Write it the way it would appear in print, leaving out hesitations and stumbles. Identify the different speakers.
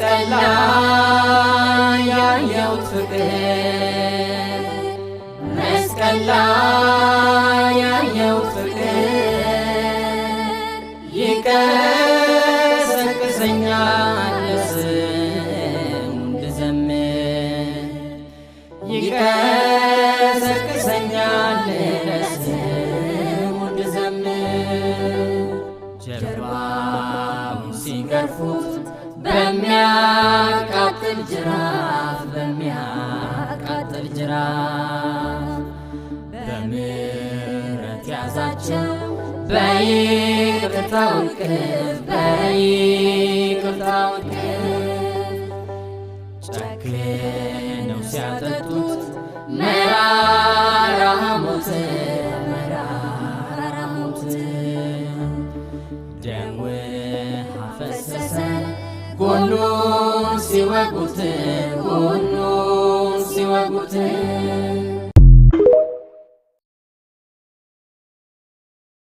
Speaker 1: መስቀል ላይ ያየሁት ፍቅር መስቀል ላይ ያየሁት ፍቅር ይቀሰቅሰኛል ለስሙ እንድዘምር ይቀሰቅሰኛል ለስሙ እንድዘምር ጀርባውን ሲገርፉት በሚያቃጥል ጅራፍ በሚያቃጥል ጅራፍ በምሕረት ያዛቸው በይቅርታው እቅፍ በይቅርታው እቅፍ ጨክነው ሲያጠጡት መራራ ሐሞት መራራ ሐሞት ደም ውሃ ፈሰሰ ጎኑን ሲወጉት ጎኑን ሲወጉት